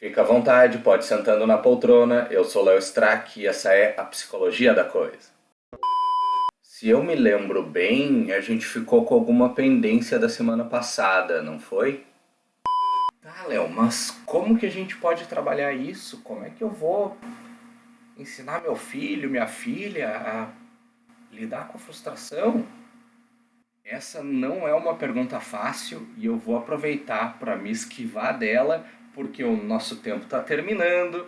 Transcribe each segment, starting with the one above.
Fica à vontade, pode sentando na poltrona. Eu sou Léo Strack e essa é a Psicologia da Coisa. Se eu me lembro bem, a gente ficou com alguma pendência da semana passada, não foi? Tá, Léo, mas como que a gente pode trabalhar isso? Como é que eu vou ensinar meu filho, minha filha a lidar com a frustração? Essa não é uma pergunta fácil e eu vou aproveitar para me esquivar dela porque o nosso tempo está terminando.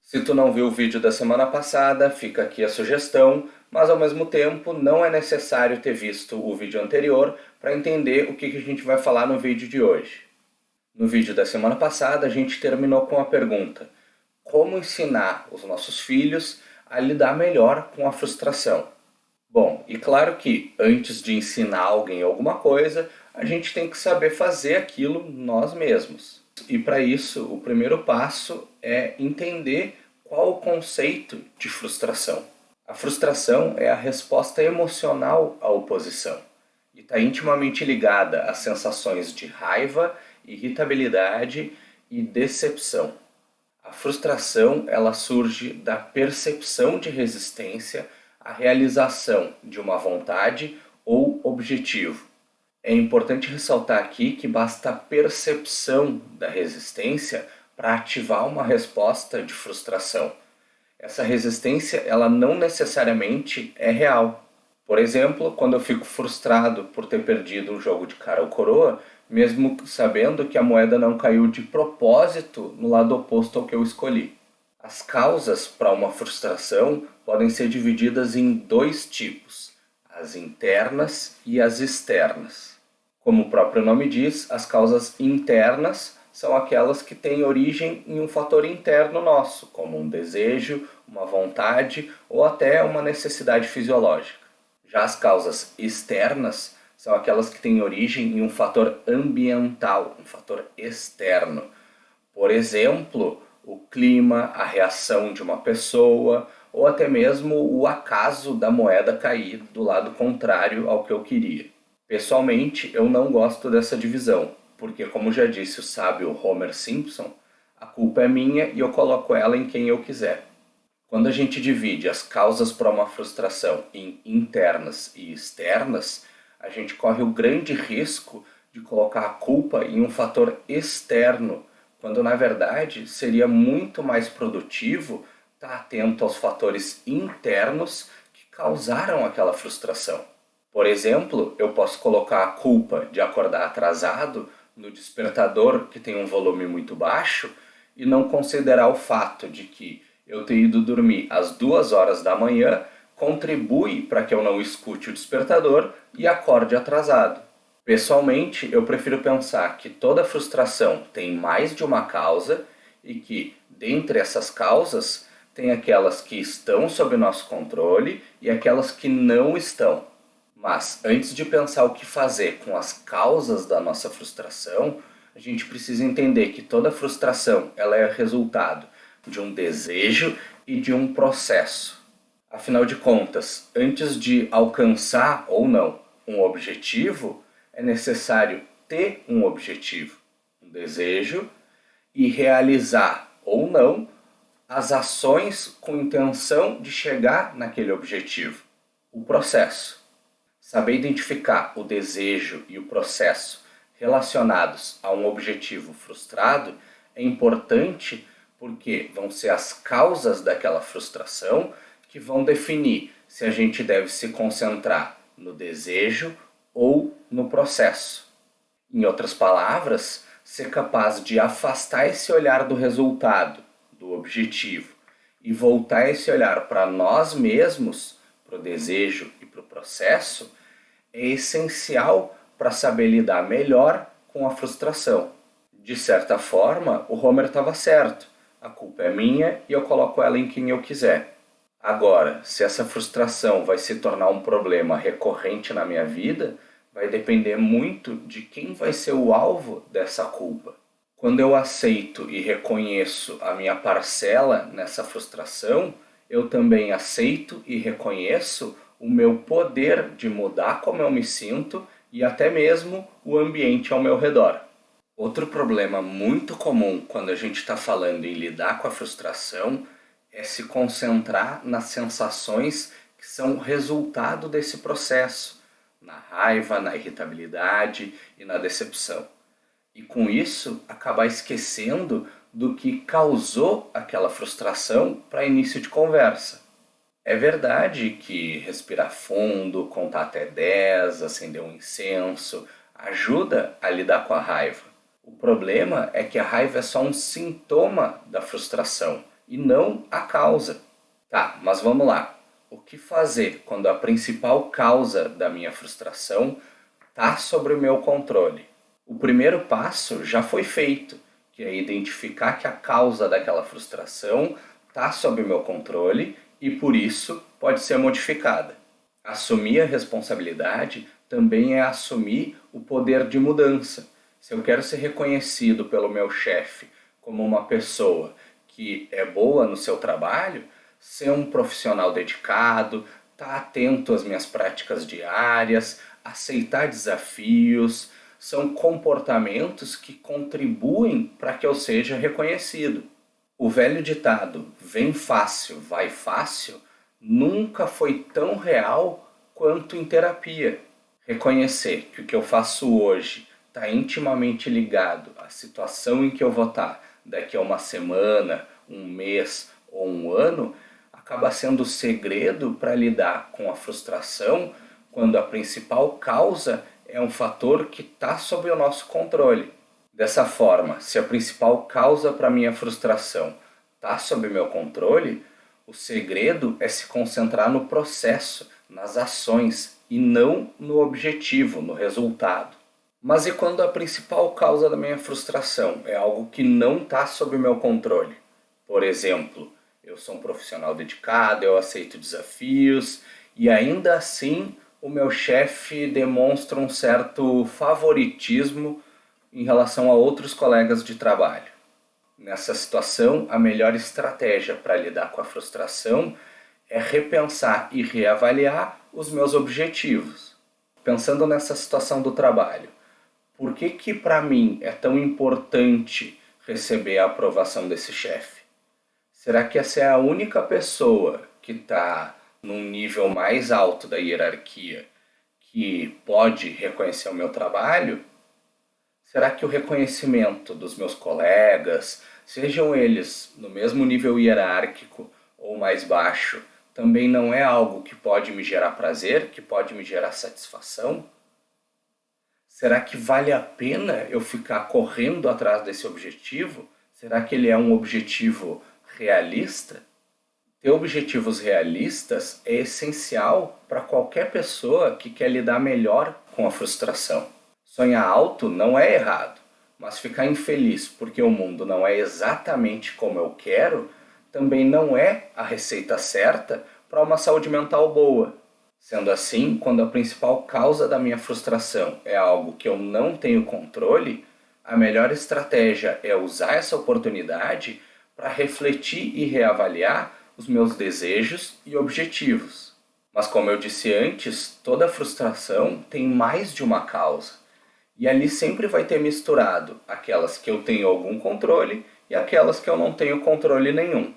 Se tu não viu o vídeo da semana passada, fica aqui a sugestão, mas ao mesmo tempo não é necessário ter visto o vídeo anterior para entender o que a gente vai falar no vídeo de hoje. No vídeo da semana passada a gente terminou com a pergunta: como ensinar os nossos filhos a lidar melhor com a frustração? Bom, e claro que antes de ensinar alguém alguma coisa, a gente tem que saber fazer aquilo nós mesmos. E para isso, o primeiro passo é entender qual o conceito de frustração. A frustração é a resposta emocional à oposição e está intimamente ligada às sensações de raiva, irritabilidade e decepção. A frustração ela surge da percepção de resistência à realização de uma vontade ou objetivo. É importante ressaltar aqui que basta a percepção da resistência para ativar uma resposta de frustração. Essa resistência ela não necessariamente é real. Por exemplo, quando eu fico frustrado por ter perdido um jogo de cara ou coroa, mesmo sabendo que a moeda não caiu de propósito no lado oposto ao que eu escolhi. As causas para uma frustração podem ser divididas em dois tipos: as internas e as externas. Como o próprio nome diz, as causas internas são aquelas que têm origem em um fator interno nosso, como um desejo, uma vontade ou até uma necessidade fisiológica. Já as causas externas são aquelas que têm origem em um fator ambiental, um fator externo. Por exemplo, o clima, a reação de uma pessoa ou até mesmo o acaso da moeda cair do lado contrário ao que eu queria. Pessoalmente, eu não gosto dessa divisão, porque, como já disse o sábio Homer Simpson, a culpa é minha e eu coloco ela em quem eu quiser. Quando a gente divide as causas para uma frustração em internas e externas, a gente corre o grande risco de colocar a culpa em um fator externo, quando na verdade seria muito mais produtivo estar atento aos fatores internos que causaram aquela frustração. Por exemplo, eu posso colocar a culpa de acordar atrasado no despertador que tem um volume muito baixo e não considerar o fato de que eu ter ido dormir às 2 horas da manhã contribui para que eu não escute o despertador e acorde atrasado. Pessoalmente, eu prefiro pensar que toda frustração tem mais de uma causa e que, dentre essas causas, tem aquelas que estão sob nosso controle e aquelas que não estão. Mas, antes de pensar o que fazer com as causas da nossa frustração, a gente precisa entender que toda frustração ela é resultado de um desejo e de um processo. Afinal de contas, antes de alcançar ou não um objetivo, é necessário ter um objetivo, um desejo, e realizar ou não as ações com intenção de chegar naquele objetivo, o processo. Saber identificar o desejo e o processo relacionados a um objetivo frustrado é importante porque vão ser as causas daquela frustração que vão definir se a gente deve se concentrar no desejo ou no processo. Em outras palavras, ser capaz de afastar esse olhar do resultado, do objetivo, e voltar esse olhar para nós mesmos, para o desejo e para o processo, é essencial para saber lidar melhor com a frustração. De certa forma, o Homer estava certo. A culpa é minha e eu coloco ela em quem eu quiser. Agora, se essa frustração vai se tornar um problema recorrente na minha vida, vai depender muito de quem vai ser o alvo dessa culpa. Quando eu aceito e reconheço a minha parcela nessa frustração, eu também aceito e reconheço o meu poder de mudar como eu me sinto e até mesmo o ambiente ao meu redor. Outro problema muito comum quando a gente está falando em lidar com a frustração é se concentrar nas sensações que são resultado desse processo, na raiva, na irritabilidade e na decepção. E com isso, acabar esquecendo do que causou aquela frustração para início de conversa. É verdade que respirar fundo, contar até 10, acender um incenso, ajuda a lidar com a raiva. O problema é que a raiva é só um sintoma da frustração e não a causa. Tá, mas vamos lá. O que fazer quando a principal causa da minha frustração está sob o meu controle? O primeiro passo já foi feito, que é identificar que a causa daquela frustração está sob o meu controle e por isso pode ser modificada. Assumir a responsabilidade também é assumir o poder de mudança. Se eu quero ser reconhecido pelo meu chefe como uma pessoa que é boa no seu trabalho, ser um profissional dedicado, estar atento às minhas práticas diárias, aceitar desafios, são comportamentos que contribuem para que eu seja reconhecido. O velho ditado, vem fácil, vai fácil, nunca foi tão real quanto em terapia. Reconhecer que o que eu faço hoje está intimamente ligado à situação em que eu vou estar daqui a uma semana, um mês ou um ano, acaba sendo o segredo para lidar com a frustração quando a principal causa é um fator que está sob o nosso controle. Dessa forma, se a principal causa para minha frustração está sob meu controle, o segredo é se concentrar no processo, nas ações e não no objetivo, no resultado. Mas e quando a principal causa da minha frustração é algo que não está sob meu controle? Por exemplo, eu sou um profissional dedicado, eu aceito desafios e ainda assim o meu chefe demonstra um certo favoritismo em relação a outros colegas de trabalho. Nessa situação, a melhor estratégia para lidar com a frustração é repensar e reavaliar os meus objetivos. Pensando nessa situação do trabalho, por que para mim é tão importante receber a aprovação desse chefe? Será que essa é a única pessoa que está num nível mais alto da hierarquia que pode reconhecer o meu trabalho? Será que o reconhecimento dos meus colegas, sejam eles no mesmo nível hierárquico ou mais baixo, também não é algo que pode me gerar prazer, que pode me gerar satisfação? Será que vale a pena eu ficar correndo atrás desse objetivo? Será que ele é um objetivo realista? Ter objetivos realistas é essencial para qualquer pessoa que quer lidar melhor com a frustração. Sonhar alto não é errado, mas ficar infeliz porque o mundo não é exatamente como eu quero também não é a receita certa para uma saúde mental boa. Sendo assim, quando a principal causa da minha frustração é algo que eu não tenho controle, a melhor estratégia é usar essa oportunidade para refletir e reavaliar os meus desejos e objetivos. Mas como eu disse antes, toda frustração tem mais de uma causa. E ali sempre vai ter misturado aquelas que eu tenho algum controle e aquelas que eu não tenho controle nenhum.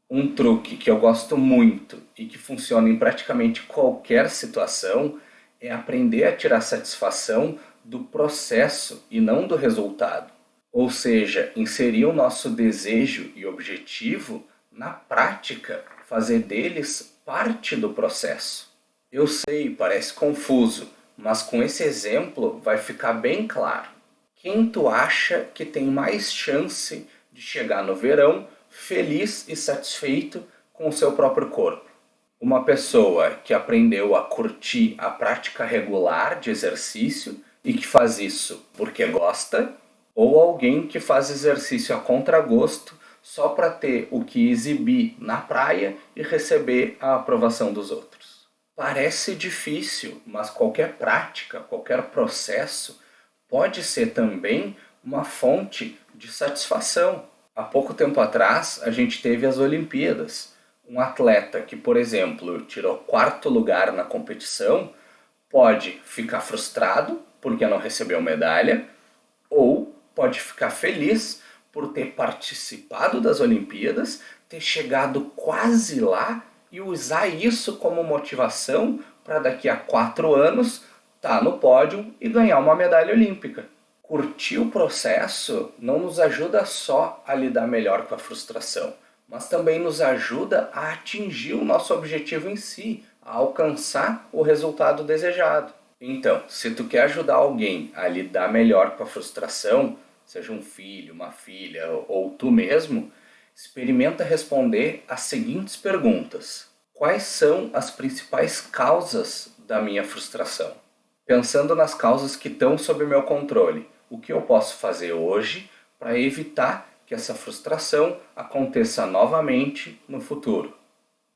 Um truque que eu gosto muito e que funciona em praticamente qualquer situação é aprender a tirar satisfação do processo e não do resultado. Ou seja, inserir o nosso desejo e objetivo na prática, fazer deles parte do processo. Eu sei, parece confuso, mas com esse exemplo vai ficar bem claro. Quem tu acha que tem mais chance de chegar no verão feliz e satisfeito com o seu próprio corpo? Uma pessoa que aprendeu a curtir a prática regular de exercício e que faz isso porque gosta, ou alguém que faz exercício a contragosto só para ter o que exibir na praia e receber a aprovação dos outros? Parece difícil, mas qualquer prática, qualquer processo pode ser também uma fonte de satisfação. Há pouco tempo atrás, a gente teve as Olimpíadas. Um atleta que, por exemplo, tirou 4º lugar na competição pode ficar frustrado porque não recebeu medalha ou pode ficar feliz por ter participado das Olimpíadas, ter chegado quase lá e usar isso como motivação para daqui a 4 anos estar no pódio e ganhar uma medalha olímpica. Curtir o processo não nos ajuda só a lidar melhor com a frustração, mas também nos ajuda a atingir o nosso objetivo em si, a alcançar o resultado desejado. Então, se tu quer ajudar alguém a lidar melhor com a frustração, seja um filho, uma filha ou tu mesmo, experimenta responder as seguintes perguntas. Quais são as principais causas da minha frustração? Pensando nas causas que estão sob meu controle, o que eu posso fazer hoje para evitar que essa frustração aconteça novamente no futuro?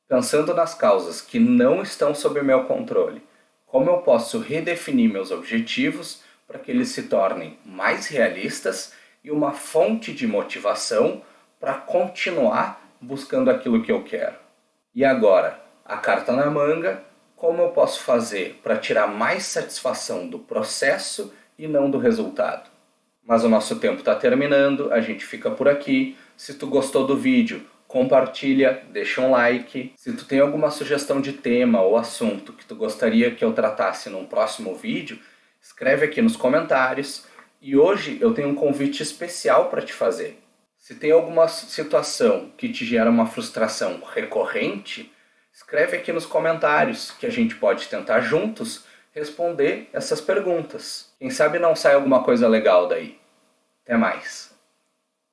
Pensando nas causas que não estão sob meu controle, como eu posso redefinir meus objetivos para que eles se tornem mais realistas e uma fonte de motivação para continuar buscando aquilo que eu quero? E agora, a carta na manga, como eu posso fazer para tirar mais satisfação do processo e não do resultado? Mas o nosso tempo está terminando, a gente fica por aqui. Se tu gostou do vídeo, compartilha, deixa um like. Se tu tem alguma sugestão de tema ou assunto que tu gostaria que eu tratasse num próximo vídeo, escreve aqui nos comentários. E hoje eu tenho um convite especial para te fazer. Se tem alguma situação que te gera uma frustração recorrente, escreve aqui nos comentários que a gente pode tentar juntos responder essas perguntas. Quem sabe não sai alguma coisa legal daí. Até mais.